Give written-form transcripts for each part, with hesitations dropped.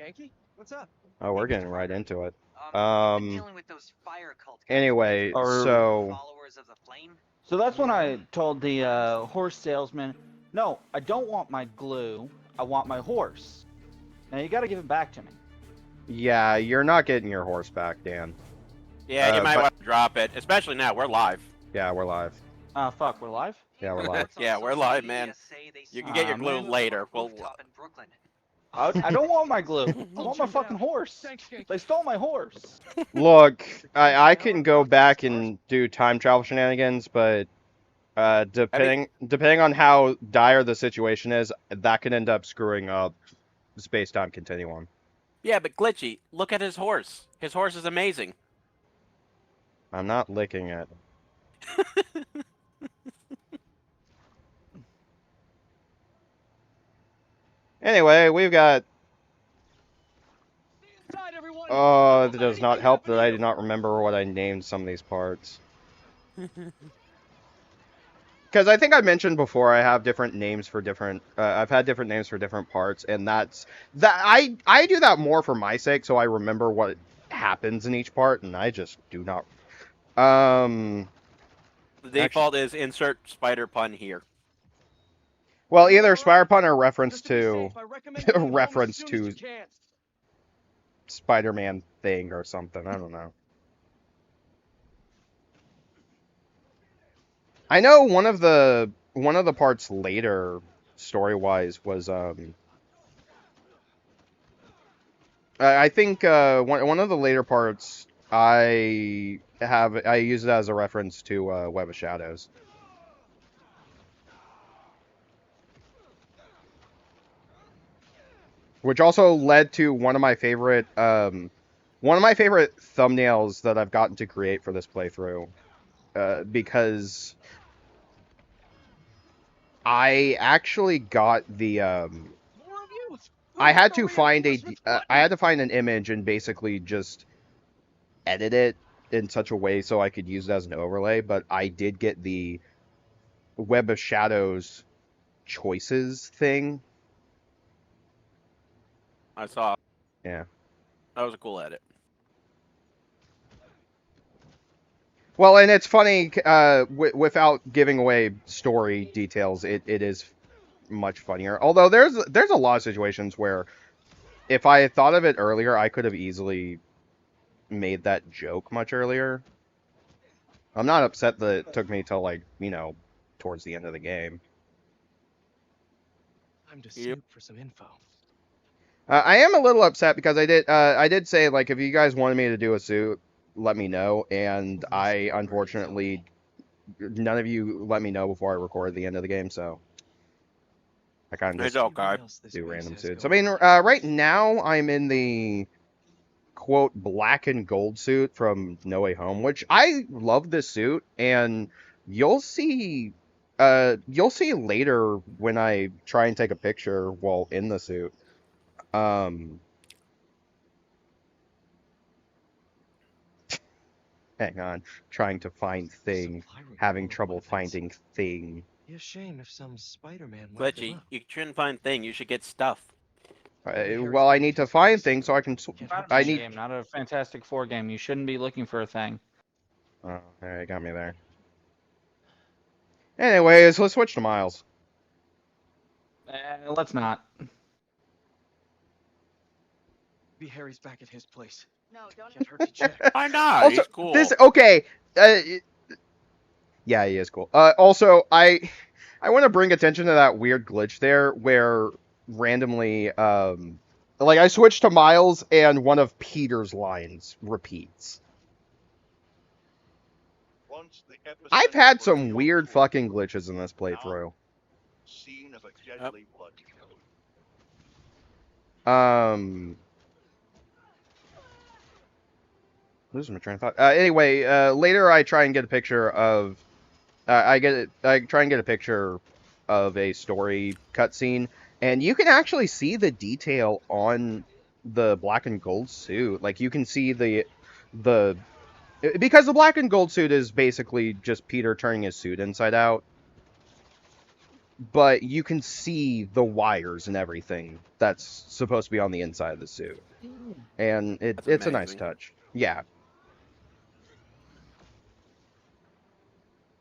Yankee, what's up? Oh, we're getting right into it. I've been dealing with those fire cult guys. Anyway, Or- so Followers of the flame. So that's when I told the horse salesman, no, I don't want my glue. I want my horse. Now you got to give it back to me. yeah, you're not getting your horse back, Dan. Yeah, you might but- want to drop it, especially now. We're live. Yeah, we're live. Fuck, we're live? Yeah, we're live. Yeah, we're live, man. You can get your glue man. later. We'll, Rooftop in Brooklyn. I don't want my glue. I want my fucking horse. Thanks, Yankee. They stole my horse. Look, I can go back and do time travel shenanigans, but depending on how dire the situation is, that could end up screwing up space-time continuum. yeah, but Glitchy, look at his horse. His horse is amazing. I'm not licking it. Anyway, we've got. Inside, everyone. Oh, it does not help that I do not remember what I named some of these parts. Because I think I mentioned before, I have different names for different. I've had different names for different parts, and that's that. I do that more for my sake, so I remember what happens in each part, and I just do not. The default is insert spider pun here. Well, either Spire Pun or reference Just be to safe, I recommend you get home reference as soon as to you can. Spider-Man thing or something. I don't know. I know one of the parts later, story-wise, was I think one of the later parts I use it as a reference to Web of Shadows. Which also led to one of my favorite thumbnails that I've gotten to create for this playthrough, because I actually got the More of you. I had to Hurry, find reinforcements button. I had to find an image and basically just edit it in such a way so I could use it as an overlay, but I did get the Web of Shadows choices thing. I saw. Yeah. That was a cool edit. Well, and it's funny, without giving away story details, it is much funnier. Although there's a lot of situations where if I had thought of it earlier, I could have easily made that joke much earlier. I'm not upset that it took me till, like, towards the end of the game. Time to Yep. snoop for some info. I am a little upset because I did say, like, if you guys wanted me to do a suit, let me know, and I unfortunately none of you let me know before I recorded the end of the game, so I kind of It's just okay. do random suits. I mean, right now I'm in the quote black and gold suit from No Way Home, which I love this suit, and you'll see later when I try and take a picture while in the suit. Hang on, trying to find thing, Supply room having full of trouble weapons. finding thing. Be a shame if some Spider-Man wiped them Glitchy, out. you shouldn't find thing. You should get stuff. Well, I need to find things so I can. I need. Game, not a Fantastic Four game. You shouldn't be looking for a thing. Oh, there, you got me there. Anyways, let's switch to Miles. Let's not. Be Harry's back at his place. No, don't. Can't hurt to check. Why not? Also, He's cool. this okay. Yeah, he is cool. Also, I want to bring attention to that weird glitch there where randomly, like I switched to Miles and one of Peter's lines repeats. I've had some weird fucking glitches in this playthrough. Scene of a deadly blood. Losing my train of thought. Anyway, later I try and get a picture of. I try and get a picture of a story cutscene, and you can actually see the detail on the black and gold suit. Like you can see the because the black and gold suit is basically just Peter turning his suit inside out. but you can see the wires and everything that's supposed to be on the inside of the suit, and That's it's a nice amazing. touch. Yeah.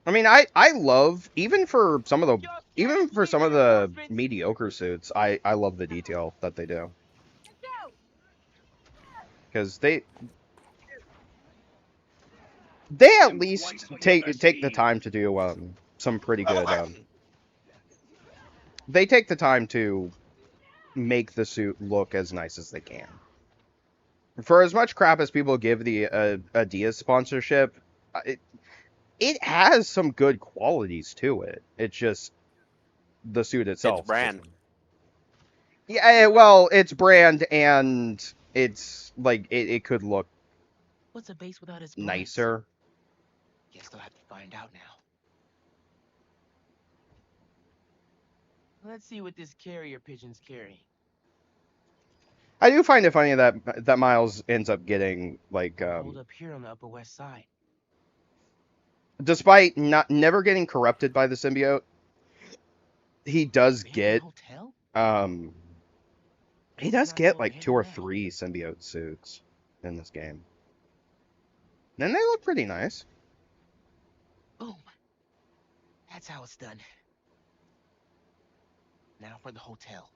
I mean, I love even for some of the mediocre suits, I love the detail that they do because they at least take the time to do some pretty good they take the time to make the suit look as nice as they can. For as much crap as people give the Adidas sponsorship, it has some good qualities to it. It's just the suit itself. It's brand. Yeah, well, it's brand and it's like it could look What's a base without its nicer. Guess they'll have to find out now. Let's see what this carrier pigeon's carrying. I do find it funny that Miles ends up getting like Hold up here on the Upper West Side. despite never getting corrupted by the symbiote, he does get Hotel? he does get like 2 or 3 symbiote suits in this game. And they look pretty nice. Boom. That's how it's done. Now for the hotel.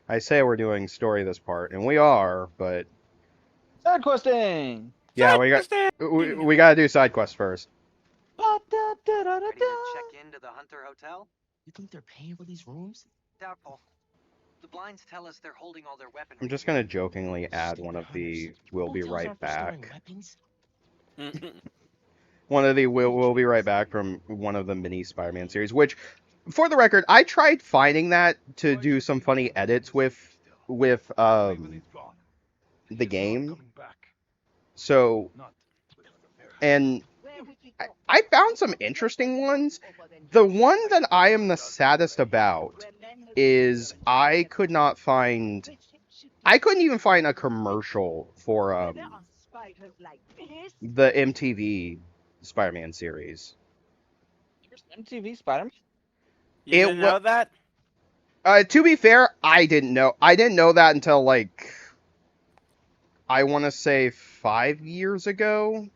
I say we're doing story this part, and we are, but Side questing. yeah, we gotta do side quests first. Ready to check into the Hunter Hotel? You think they're paying for these rooms? Doubtful. The blinds tell us they're holding all their weaponry. I'm just gonna jokingly add one of the "We'll be Hotels right aren't for storing back." weapons. One of the "We'll be right back" from one of the mini Spider-Man series, which, for the record, I tried finding that to do some funny edits with the game. So, and I found some interesting ones. The one that I am the saddest about is I couldn't even find a commercial for the MTV Spider-Man series. MTV Spider-Man. You didn't know that? To be fair, I didn't know. I didn't know that until like I want to say 5 years ago,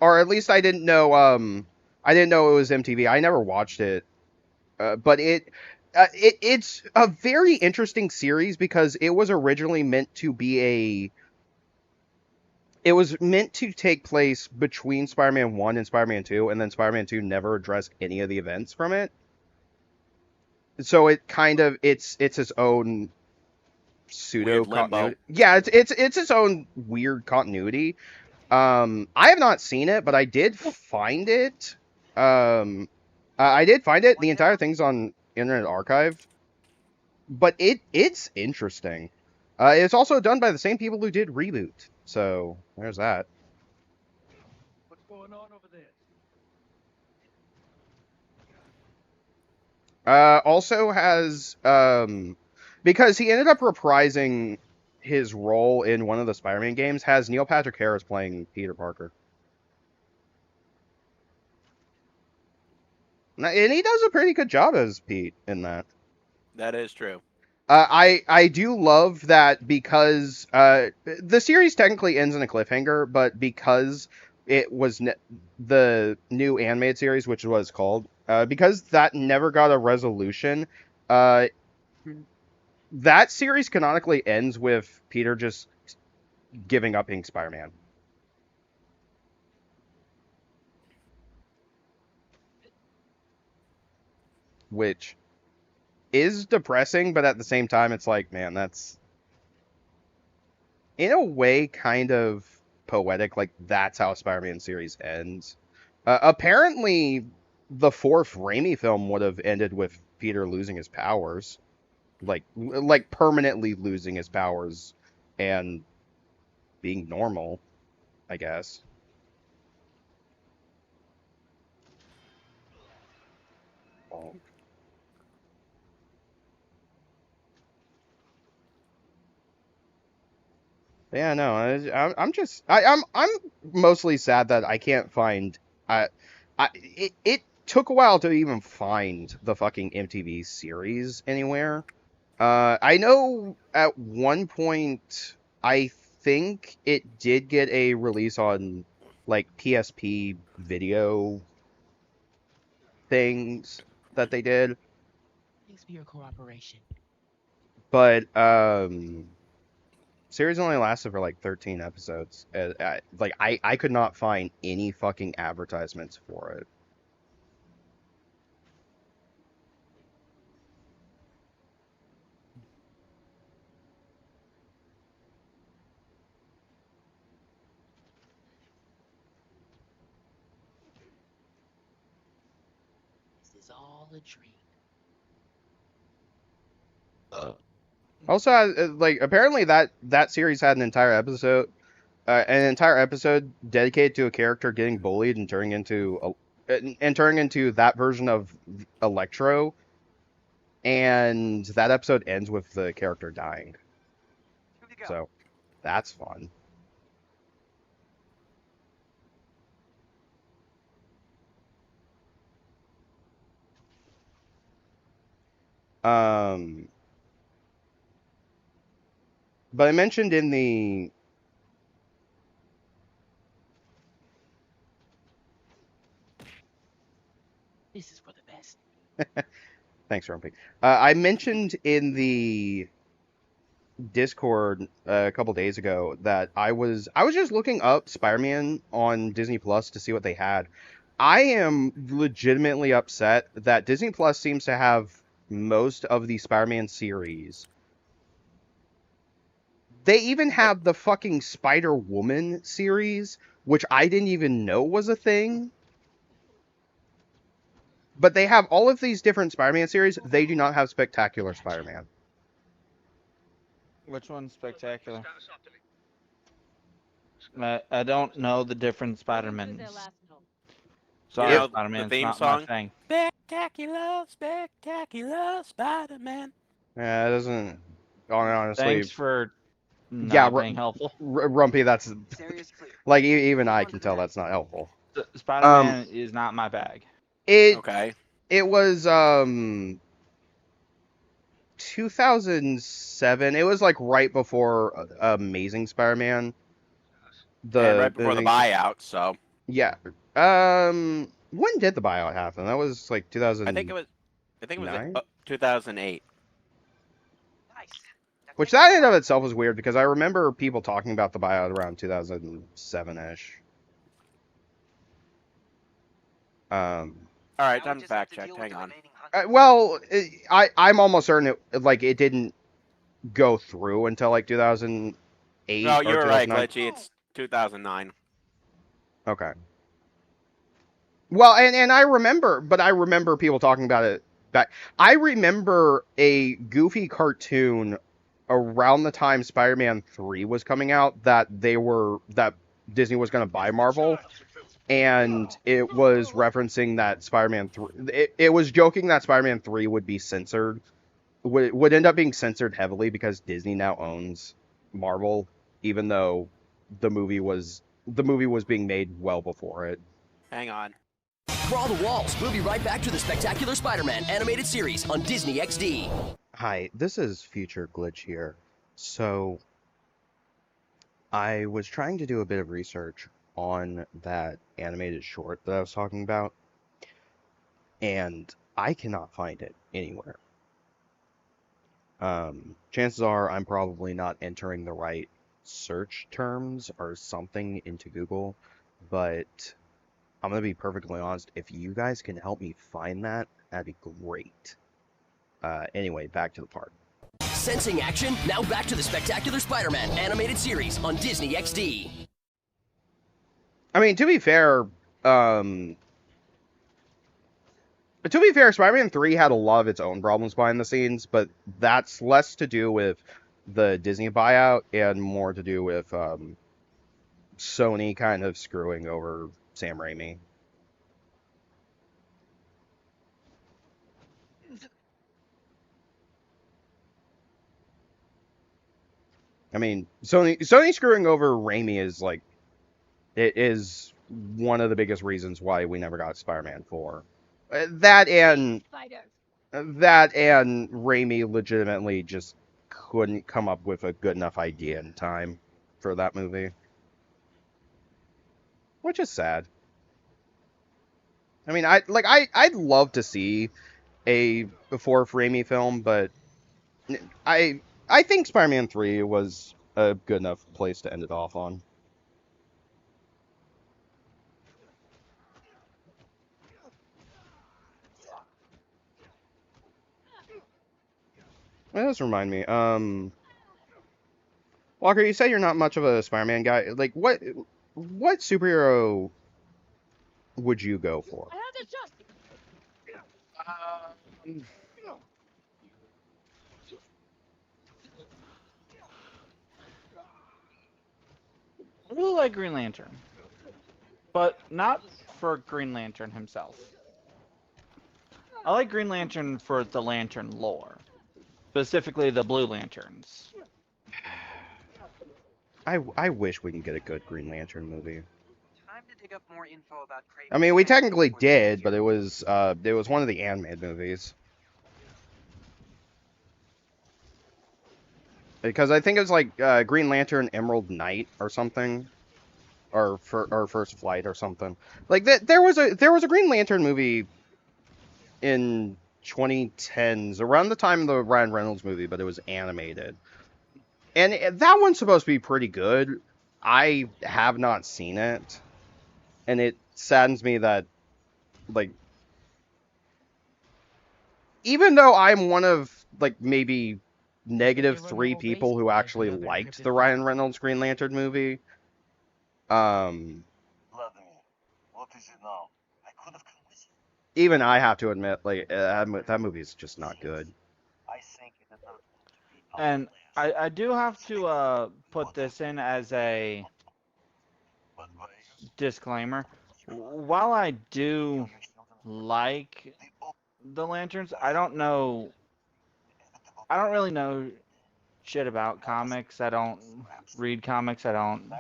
or at least I didn't know. I didn't know it was MTV. I never watched it, but it's a very interesting series because it was originally meant to be it was meant to take place between Spider-Man 1 and Spider-Man 2, and then Spider-Man 2 never addressed any of the events from it. So it kind of it's its own pseudo continuity. Yeah, it's its own weird continuity. I have not seen it, but I did find it. I did find it. The entire thing's on Internet Archive. But it's interesting. It's also done by the same people who did Reboot. So there's that. What's going on over there? Also has because he ended up reprising his role in one of the Spider-Man games, has Neil Patrick Harris playing Peter Parker. And he does a pretty good job as Pete in that. That is true. I do love that because the series technically ends in a cliffhanger, but because it was the new animated series, which was called, because that never got a resolution, that series canonically ends with Peter just giving up being Spider-Man. Which is depressing, but at the same time, it's like, man, that's in a way kind of poetic. Like, that's how a Spider-Man series ends. Apparently, the 4th Raimi film would have ended with Peter losing his powers. Like permanently losing his powers and being normal, I guess. Oh. Yeah, no, I'm mostly sad that I can't find. It took a while to even find the fucking MTV series anywhere. I know at one point I think it did get a release on like PSP video things that they did, Thanks for your cooperation. but series only lasted for like 13 episodes. I could not find any fucking advertisements for it. This is all a dream. Also, like apparently that series had an entire episode dedicated to a character getting bullied and turning into that version of Electro, and that episode ends with the character dying. Here we go. So that's fun. Um, but I mentioned in the This is for the best. thanks, Rumpy. I mentioned in the Discord a couple days ago that I was just looking up Spider-Man on Disney Plus to see what they had. I am legitimately upset that Disney Plus seems to have most of the Spider-Man series. They even have the fucking Spider-Woman series, which I didn't even know was a thing. But they have all of these different Spider-Man series. They do not have Spectacular Spider-Man. Which one's spectacular? I don't know the different Spider-Mans. Sorry, You know the Spider-Man, it's theme not song? my thing. Spectacular, spectacular Spider-Man. Yeah, it doesn't. Honestly, Thanks for yeah, not being helpful. Rumpy. That's This area's clear. like even I can tell that's not helpful. Spider-Man is not my bag. It Okay. it was 2007. It was like right before Amazing Spider-Man. And right before the buyout, so Yeah. When did the buyout happen? That was like 2009. I think it was 2008. Nice. Which that in and of itself was weird because I remember people talking about the buyout around 2007-ish. All right, Now we time to just have fact to check. deal with Hang the on. remaining hunters. Well, I'm almost certain it didn't go through until like 2008 No, or you were right, 2009. Glitchy. It's 2009. Okay. Well, and I remember people talking about it back. I remember a Goofy cartoon around the time Spider-Man 3 was coming out that Disney was going to buy Marvel, and it was referencing that Spider-Man 3 it was joking that Spider-Man 3 would be censored, would end up being censored heavily because Disney now owns Marvel, even though the movie was being made well before it. Hang on. Crawl the walls. We'll be right back to the Spectacular Spider-Man animated series on Disney XD. Hi, this is Future Glitch here. So, I was trying to do a bit of research on that animated short that I was talking about, and I cannot find it anywhere. Chances are I'm probably not entering the right search terms or something into Google, but I'm gonna be perfectly honest, if you guys can help me find that, that'd be great. Anyway, back to the part. Sensing action? Now back to the Spectacular Spider-Man animated series on Disney XD. I mean, to be fair, Spider-Man 3 had a lot of its own problems behind the scenes, but that's less to do with the Disney buyout and more to do with Sony kind of screwing over Sam Raimi. I mean, Sony screwing over Raimi is like, it is one of the biggest reasons why we never got Spider-Man 4. That and Raimi legitimately just couldn't come up with a good enough idea in time for that movie, which is sad. I mean, I'd love to see a fourth Raimi film, but I think Spider-Man 3 was a good enough place to end it off on. That does remind me. Walker, you say you're not much of a Spider-Man guy. Like, what superhero would you go for? I really like Green Lantern, but not for Green Lantern himself. I like Green Lantern for the Lantern lore, specifically the Blue Lanterns. I wish we could get a good Green Lantern movie. Time to dig up more info about Kraven. I mean, we technically did, but it was one of the animated movies. Because I think it was like Green Lantern Emerald Knight or something, or First Flight or something. Like that, there was a Green Lantern movie in 2010s, around the time of the Ryan Reynolds movie, but it was animated, and that one's supposed to be pretty good. I have not seen it, and it saddens me that, like, even though I'm one of like maybe -3 people who actually liked the Ryan Reynolds Green Lantern movie. Vladimir, what is it now? I could have come with you. Even I have to admit, like, that movie is just not good. I think it deserves to be And I do have to put this in as a but why? disclaimer. While I do like the Lanterns, I don't really know shit about comics. I don't read comics. I don't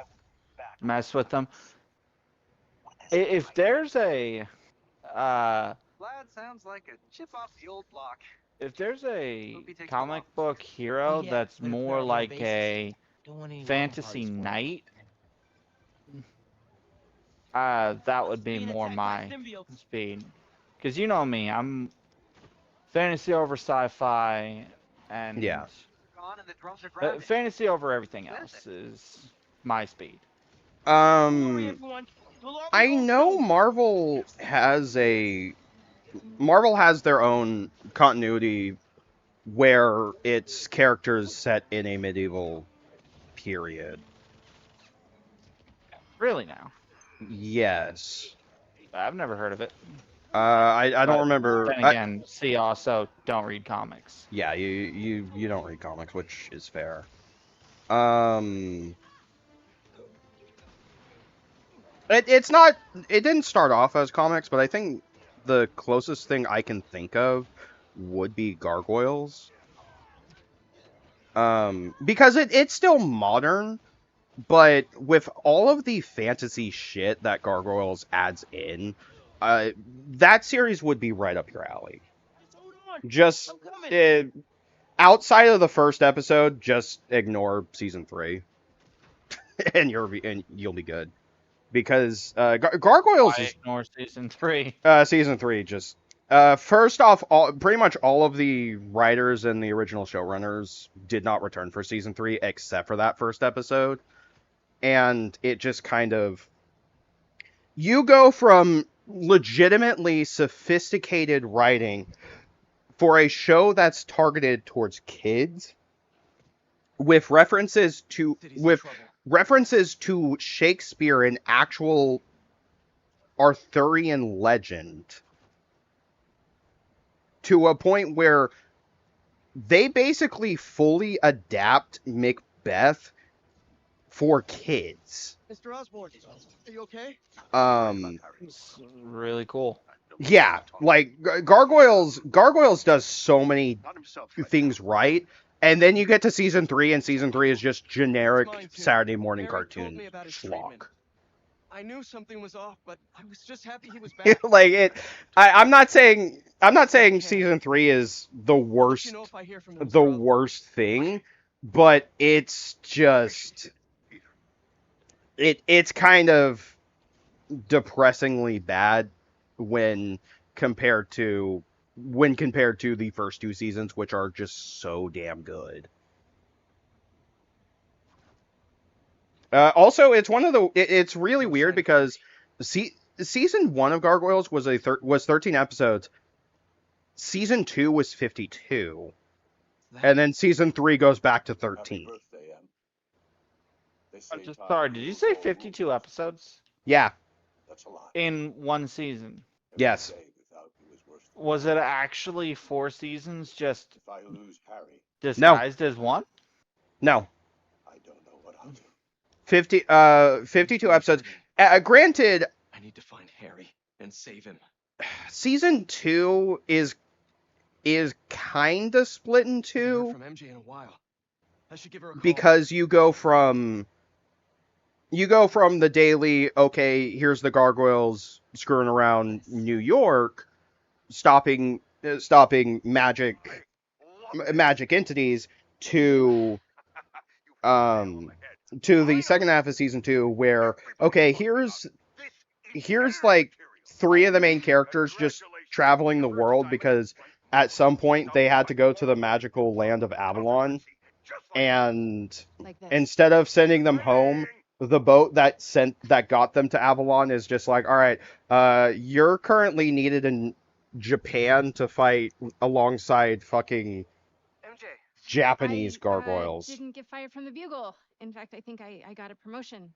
mess with them. If there's a Vlad sounds like a chip off the old block. if there's a Movie takes a comic while. book hero Yeah, that's but if they're more on like basis, a Don't want any fantasy long parties for it. knight, that would be Being more attacked by my symbiotes. speed. Because you know me, I'm fantasy over sci-fi, and Yeah. Gone and the drums are grounded. fantasy over everything else is my speed. Don't worry, everyone. We'll all be I home know soon. Marvel has their own continuity where its characters set in a medieval period. Really now? Yes. I've never heard of it. I don't But remember. Then again, see also don't read comics. Yeah, you don't read comics, which is fair. It didn't start off as comics, but I think the closest thing I can think of would be Gargoyles. Because it's still modern, but with all of the fantasy shit that Gargoyles adds in, that series would be right up your alley. Hold on. Just I'm coming. outside of the first episode, just ignore season 3, and you'll be good. Because Gargoyles I is ignore season 3. season 3 just first off, pretty much all of the writers and the original showrunners did not return for season 3 except for that first episode, and it just kind of, you go from legitimately sophisticated writing for a show that's targeted towards kids with references to Shakespeare and actual Arthurian legend, to a point where they basically fully adapt Macbeth for kids. Mr. Osborn, are you okay? It's really cool. Yeah, like Gargoyles does so many Not himself. things right. And then you get to season 3, and season 3 is just generic It's mine too. Saturday morning Harry told cartoon me about his schlock. treatment. I knew something was off, but I was just happy he was back. Like it, I'm not saying Okay. season 3 is the I'll let worst you know if I hear from him, the Scrub. worst thing, but it's just it's kind of depressingly bad when compared to the first 2 seasons, which are just so damn good. Also, it's one of the it's really weird because season 1 of Gargoyles was was 13 episodes. Season 2 was 52. And then season 3 goes back to 13. Happy birthday, Em. They say I'm just time sorry. Did you heals say all 52 wounds. episodes Yeah. That's a lot. in one season? Every Yes. day without you is worse than Was it nothing. actually 4 seasons just If I lose Harry, disguised as one? No. I don't know what I'll do. 52 episodes. Granted, I need to find Harry and save him. season 2 is kind of split in I haven't two heard from MJ in a while. I should give her a call. because you go from the daily, okay, here's the Gargoyles screwing around New York, stopping magic entities, to the second half of season 2 where, okay, here's like 3 of the main characters just traveling the world because at some point they had to go to the magical land of Avalon, and instead of sending them home, the boat that got them to Avalon is just like, all right, you're currently needed in Japan to fight alongside fucking MJ. Japanese gargoyles. Didn't get fired from the Bugle. In fact, I think I got a promotion.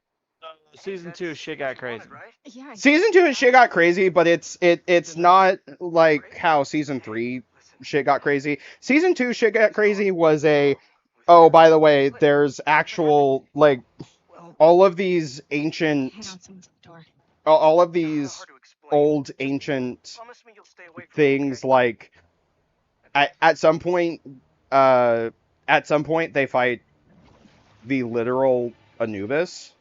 Season 2 shit got crazy. Yeah. Season 2 shit got crazy, but it's not like how season 3 shit got crazy. Season 2 shit got crazy was oh, by the way, there's actual, like, all of these ancient, Hang on, someone's at the door. all of these old ancient Promise me you'll stay away from things, like, at some point they fight the literal Anubis.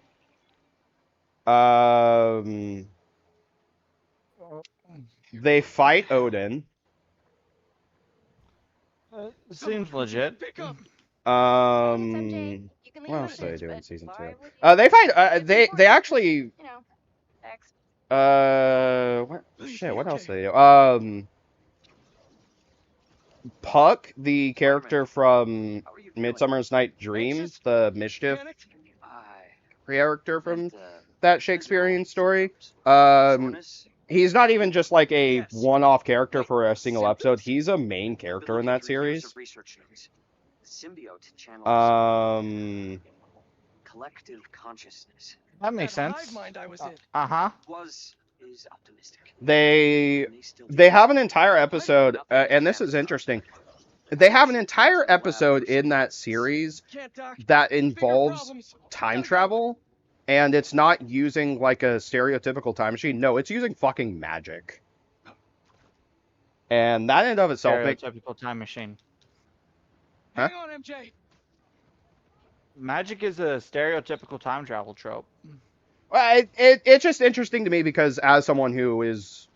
They fight Odin. Seems legit. Pick up. It's MJ. You can leave What a else did they message, do in but season why 2? would you- They fight. If They you want, actually. You know, X. What else did they do? Puck, the character from How are you feeling? Midsummer's Night Dream, Anxious? the mischief Panicked? character from But, that Shakespearean story. soreness? He's not even just like a Yes. one-off character for a single Symptoms? episode. He's a main character in that Ability through years series. of research shows the symbiote channels collective consciousness. That makes That sense. hive mind I was in. Uh-huh. Is optimistic. They And still they do. have an entire episode, and this is interesting. They have an entire episode in that series Can't doc. that Bigger involves problems. time travel, and it's not using like a stereotypical time machine. No, it's using fucking magic. And that in and of itself makes Stereotypical time machine. Huh? Hang on, MJ. Magic is a stereotypical time travel trope. it's just interesting to me because as someone who is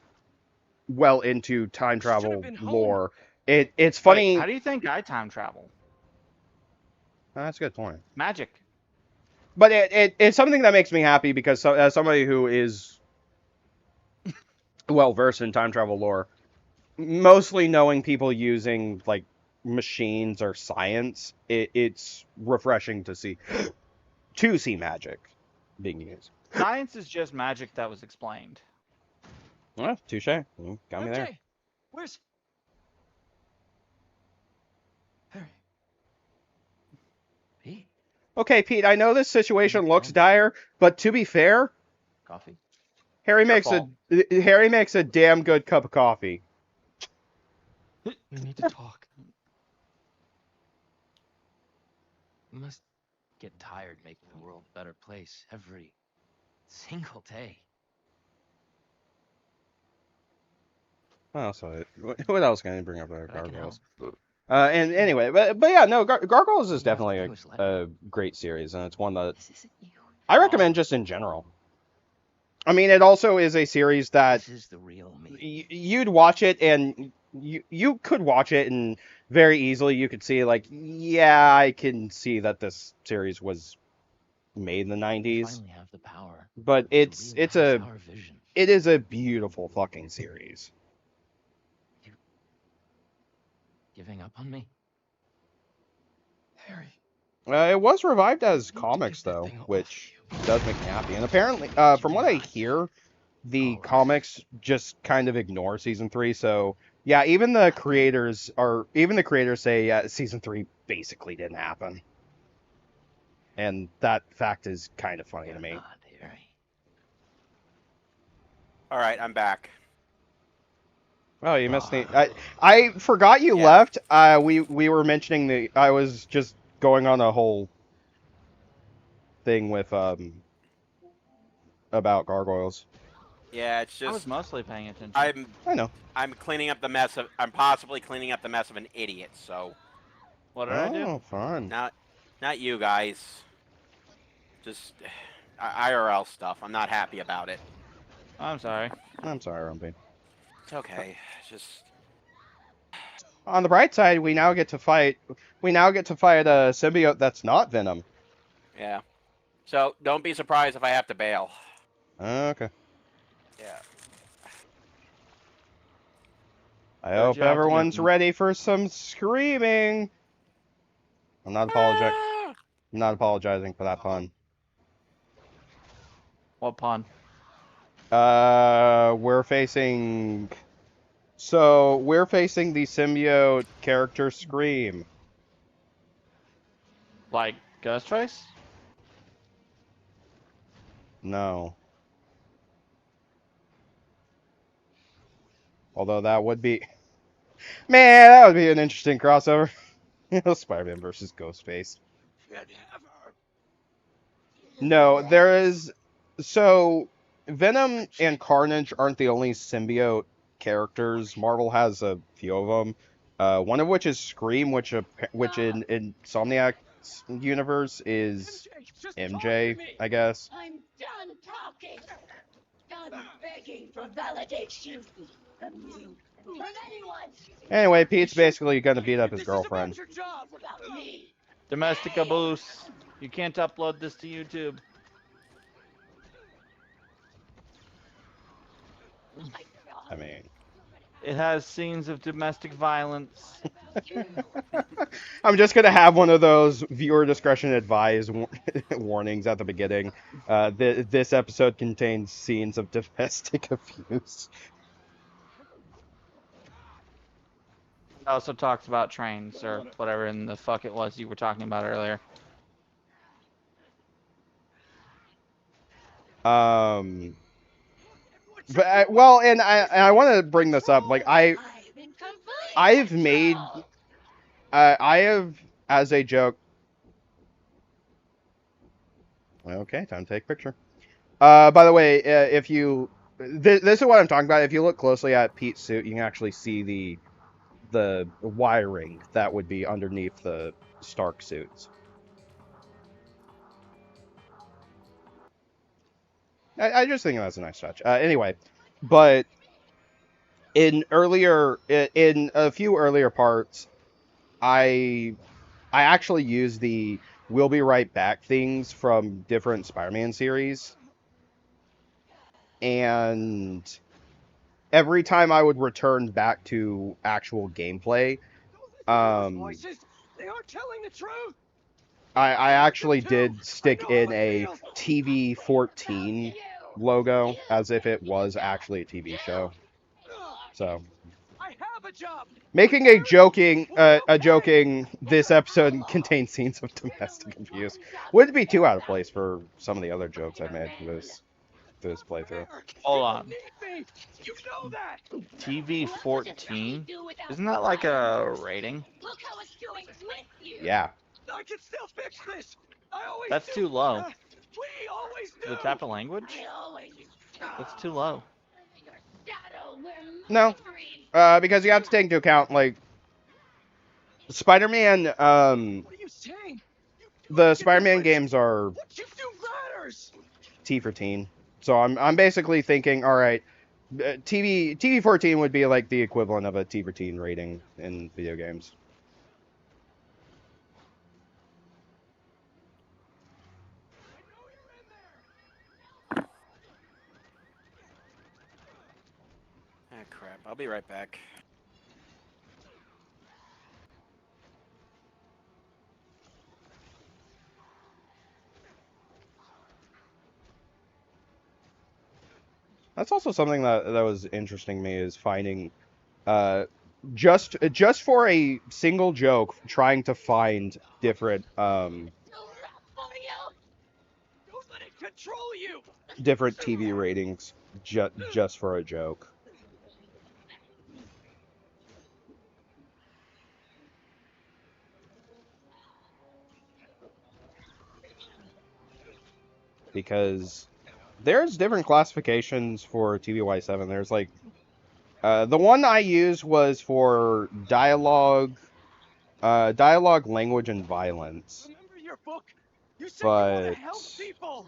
well into time travel Should've been home. lore, it's funny. Wait, how do you think I time travel? That's a good point. Magic. But it's something that makes me happy because as somebody who is well versed in time travel lore, mostly knowing people using like machines or science, it's refreshing to see magic being used. Science is just magic that was explained. Well, touche. You got me there. MJ, where's Harry? Pete, Okay, Pete, I know this situation looks dire, but to be fair, coffee? Harry Your makes a damn good cup of coffee. We need to talk. You must get tired making the world a better place every single day. What else can I bring up there? But I can help. Gargoyles. And anyway, but yeah, no, Gargoyles is definitely a great series, and it's one that I recommend just in general. I mean, it also is a series that This is the real me. you'd watch it, and you could watch it, and very easily you could see, like, yeah, I can see that this series was made in the I 90s, finally have the power but to realize our vision. it is a beautiful fucking series. Giving up on me? Harry. It was revived as comics though, which does make me happy. And apparently, from what I hear, the comics just kind of ignore season 3. So yeah, even the creators say season 3 basically didn't happen, and that fact is kind of funny to me. Not, Harry. All right, I'm back. Oh, you missed me. I forgot you left. We were mentioning I was just going on a whole thing with about gargoyles. Yeah, it's I was just mostly paying attention. I know. I'm cleaning up the mess of. I'm possibly cleaning up the mess of an idiot. So What did I do? Oh, fun. not you guys. Just IRL stuff. I'm not happy about it. I'm sorry. I'm sorry, Rumpy. It's okay. Just On the bright side, we now get to fight a symbiote that's not Venom. yeah. So don't be surprised if I have to bail. Okay. Yeah. I hope you have to get everyone's them? ready for some screaming. I'm not apologizing for that pun. What pun? We're facing the symbiote character Scream. Like Ghostface? No. Although that would be... Man, that would be an interesting crossover. Spider-Man versus Ghostface. No, there is... So, Venom and Carnage aren't the only symbiote characters. Marvel has a few of them. One of which is Scream, which in Insomniac's universe is MJ, I guess. I'm done talking. Done begging for validation from you, from anyone. Anyway, Pete's basically gonna beat up his girlfriend. It's about me. Domestic abuse. You can't upload this to YouTube. I mean... It has scenes of domestic violence. I'm just gonna have one of those viewer discretion advised warnings at the beginning. This episode contains scenes of domestic abuse. It also talks about trains or whatever in the fuck it was you were talking about earlier. But I want to bring this up. Like I have as a joke. Okay, time to take a picture. By the way, if you this is what I'm talking about. If you look closely at Pete's suit, you can actually see the wiring that would be underneath the Stark suits. I just think that's a nice touch. Anyway, but in a few earlier parts, I actually used the "We'll be right back" things from different Spider-Man series, and every time I would return back to actual gameplay, Voices, they are telling the truth. I actually did stick in a TV-14 logo as if it was actually a TV show. So, I have a job. making a joking this episode contains scenes of domestic abuse wouldn't be too out of place for some of the other jokes I made for this playthrough. Hold on. You know that. TV 14? Isn't that like a rating? Look how it's doing with you. Yeah. I can still fix this. I always That's do. too low. We always do. The type of language? I always That's too low. your shadow where No, my dreams because you have to take into account, like, Spider-Man, What are you saying? the Spider-Man games are What you do matters. T for teen. So I'm basically thinking, all right, TV 14 would be like the equivalent of a T for teen rating in video games. Ah, crap. I'll be right back. That's also something that was interesting to me is finding, just for a single joke, trying to find different Don't let it control you. different TV ratings just for a joke. Because there's different classifications for TVY7. There's like, the one I used was for dialogue, language, and violence. Remember your book? You said you want to But help people.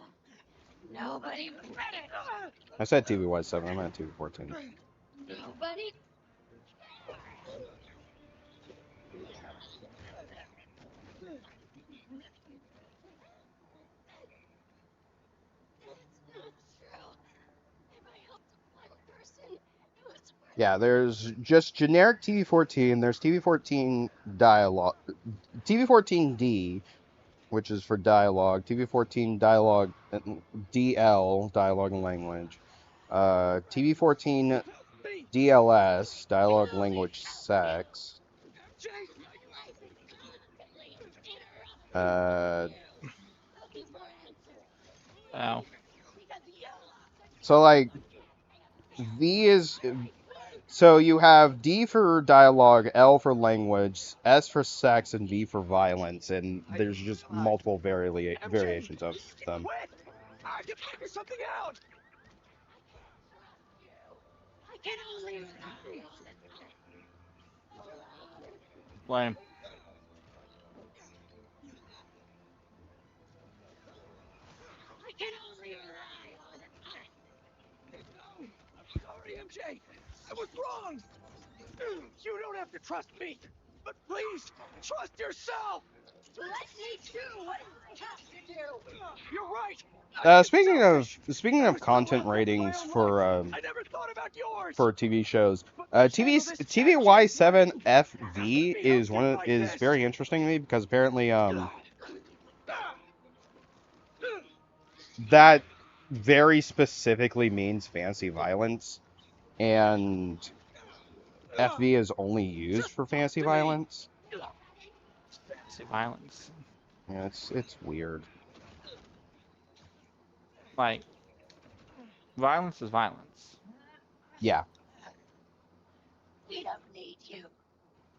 Nobody read it. I said TVY7. I meant TV14. Nobody. Yeah, there's just generic TV14. There's TV14 dialogue, TV14D, which is for dialogue. TV14 dialogue, DL, dialogue and language. TV14 DLS, dialogue, language, sex. Ow. So like, V is. So you have D for dialogue, L for language, S for sex, and V for violence, and there's just multiple variations of them. I can figure something out. I can only Lame. I can only rely on Sorry, MJ. I was wrong. You don't have to trust me, but please trust yourself. Let me do what I have to do. You're right. Speaking of content ratings for I never thought about yours. for TV shows, TVY7 FV is very interesting to me because apparently that very specifically means fantasy violence, and FV is only used for fantasy violence. Fantasy violence. Yeah, it's weird. Like, violence is violence. Yeah. We don't need you.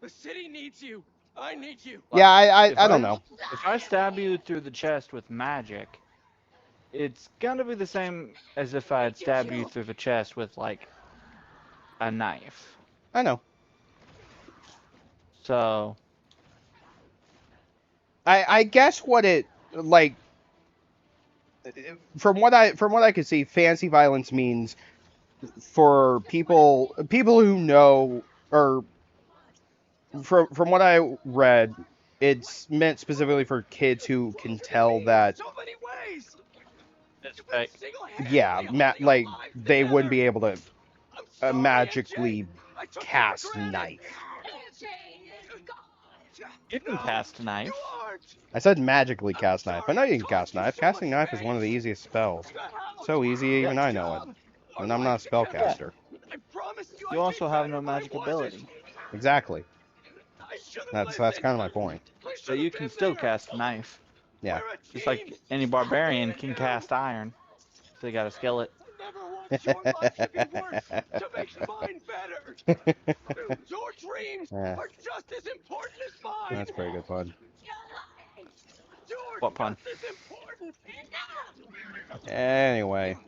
The city needs you. I need you. Yeah, I don't know. If I stab you through the chest with magic, it's gonna be the same as if I had stabbed you through the chest with, like, a knife. I know. So, I guess what it like from what I could see, fantasy violence means for people who know, or from what I read, it's meant specifically for kids who can tell that it's fake. like they wouldn't be able to magically cast knife. You can cast a knife. I said magically cast knife. I know you can cast knife. Casting knife is one of the easiest spells. So easy, even I know it. And I'm not a spellcaster. You also have no magic ability. Exactly. That's kind of my point. So you can still cast a knife. Yeah. Just like any barbarian can cast iron. So they got a skillet. To make mine better. Your dreams Yeah. are just as important as mine. That's a pretty good pun. What pun? Just as important. Anyway.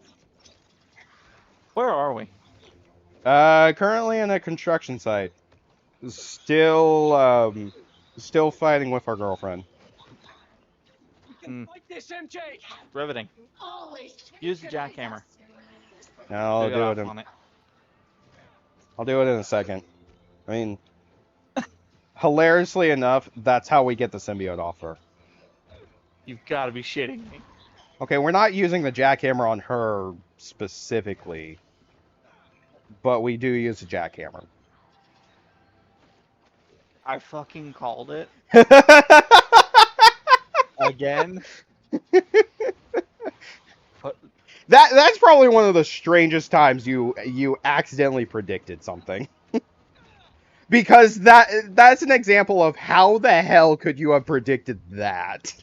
Where are we? Currently in a construction site. Still Still fighting with our girlfriend. We can fight this, MJ. Riveting. Always Use the jackhammer. I'll Get do off it. on it. I'll do it in a second. I mean, hilariously enough, that's how we get the symbiote off her. You've got to be shitting me. Okay, we're not using the jackhammer on her specifically, but we do use the jackhammer. I fucking called it. Again. That's probably one of the strangest times you accidentally predicted something. Because that's an example of how the hell could you have predicted that?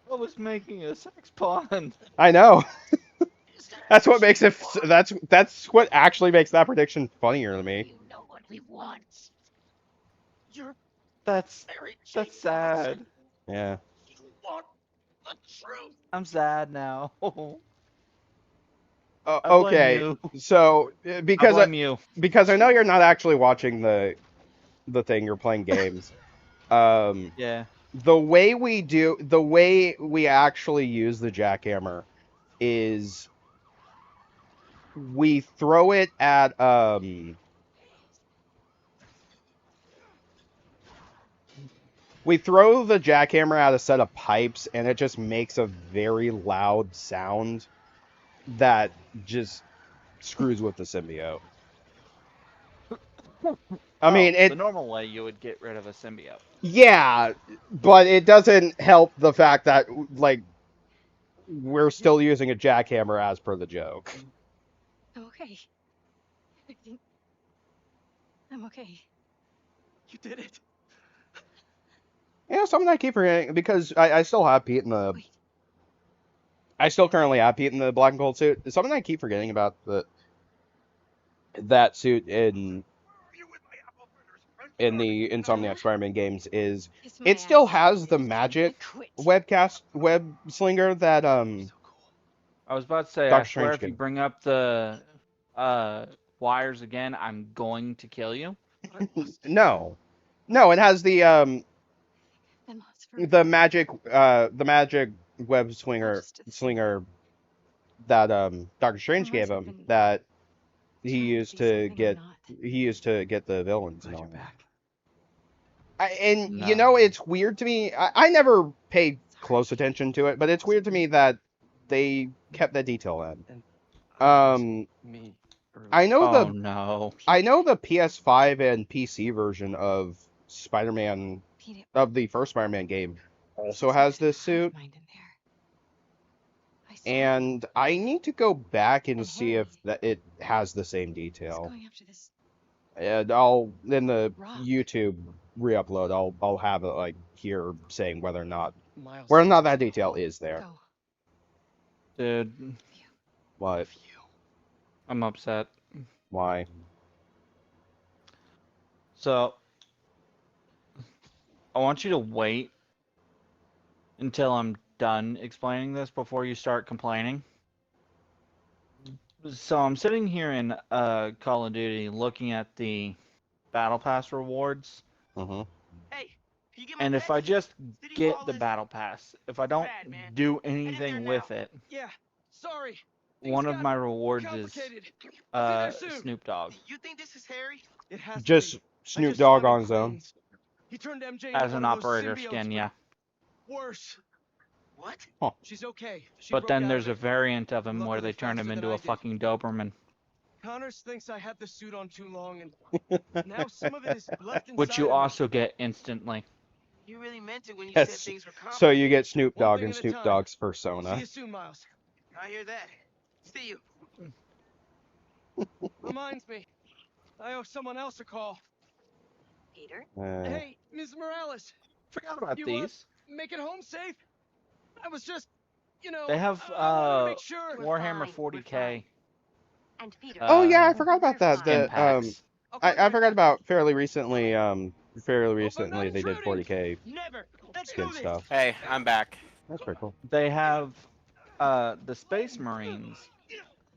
I was making a sex pun. I know. That's what makes it. That's what actually makes that prediction funnier to me. You know what we want. You're That's very sad. Yeah. You want the truth. I'm sad now. I blame Okay. you. So because I blame you. because I know you're not actually watching the thing. You're playing games. Yeah. The way we actually use the jackhammer is we throw it at we throw the jackhammer at a set of pipes and it just makes a very loud sound that just screws with the symbiote. I mean, the normal way you would get rid of a symbiote. Yeah, but it doesn't help the fact that, like, we're still using a jackhammer as per the joke. Okay. I think I'm okay. You did it. Yeah, something I keep forgetting, because I still have Pete in the... Wait. I still currently have Pete in the black and gold suit. Something I keep forgetting about that suit in the Insomniac Spider-Man games is it still has the magic web slinger that I was about to say, Doctor I swear Strange if you did. bring up the wires again, I'm going to kill you. No, it has the magic web slinger that Doctor Strange gave him that he used to get the villains and all. You know, it's weird to me. I never paid close attention to it, but it's weird to me that they kept that detail in. I know I know the PS5 and PC version of Spider-Man of the first Spider-Man game also has this suit. And I need to go back and see if it has the same detail. And I'll in the YouTube re-upload, I'll have it like here saying whether or not that detail is there. Dude, What? I'm upset. Why? So, I want you to wait until I'm done explaining this before you start complaining. So I'm sitting here in Call of Duty looking at the Battle Pass rewards. Uh-huh. Hey, you get my And if I text? just Did he get call the this? Battle Pass, if I don't Bad, man. do Head in there anything now. with it, Yeah. Sorry. one Things of got my rewards is complicated. I'll be there soon. Snoop Dogg. You think this is Harry? It has to Just be. I Snoop just saw Dogg him in on his own. Queens. He turned MJ As into an one of those operator symbiotes, skin, but yeah. Worse. What? She's okay. She But broke then out there's of a it. variant of him where Luckily they turn him faster than into I a did. fucking Doberman, Connors thinks I had the suit on too long, and now some of it is left inside which you of me. also get instantly. You really meant it when you said Yes. things were So you get complicated. Snoop One Dogg thing and at a Snoop time. Dogg's See persona. you soon, Miles. I hear that. See you. Reminds me, I owe someone else a call. Peter? Hey, Ms. Morales, Forgot about you these. make it home safe? I was just, They have I wanted to make sure. Warhammer We're 40K. And Peter. Oh yeah, I Uh, forgot about that. skin The packs. I'll call you I right forgot back. about fairly recently not they did intruding. 40K Never. Let's skin do this. stuff. Hey, I'm back. That's pretty cool. They have the Space Marines.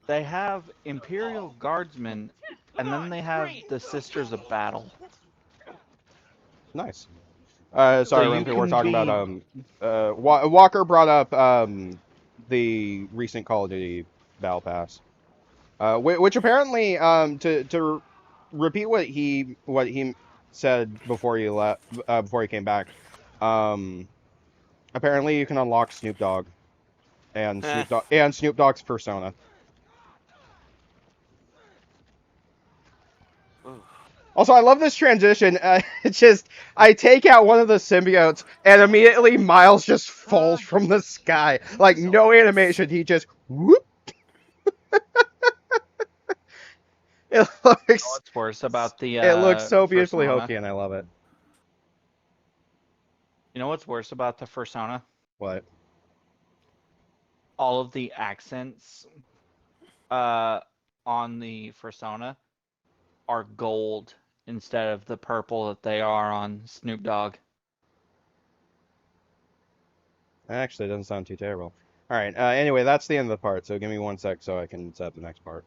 They have Imperial Guardsmen, and then they have the Sisters of Battle. Nice. So Sorry, you Rumpy, we're can talking be- about Walker brought up the recent Call of Duty Battle Pass, which apparently to repeat what he said before he left before he came back, apparently you can unlock Snoop Dogg and Snoop Dogg's persona. Also, I love this transition. It's just, I take out one of the symbiotes, and immediately Miles just falls from the sky. Like, no animation, he just, whoop. It looks, What's worse about the it looks so beautifully Fursona? hokey, and I love it. You know what's worse about the Fursona? What? All of the accents on the Fursona are gold instead of the purple that they are on Snoop Dogg. Actually, it doesn't sound too terrible. Alright, anyway, that's the end of the part, so give me 1 sec so I can set up the next part.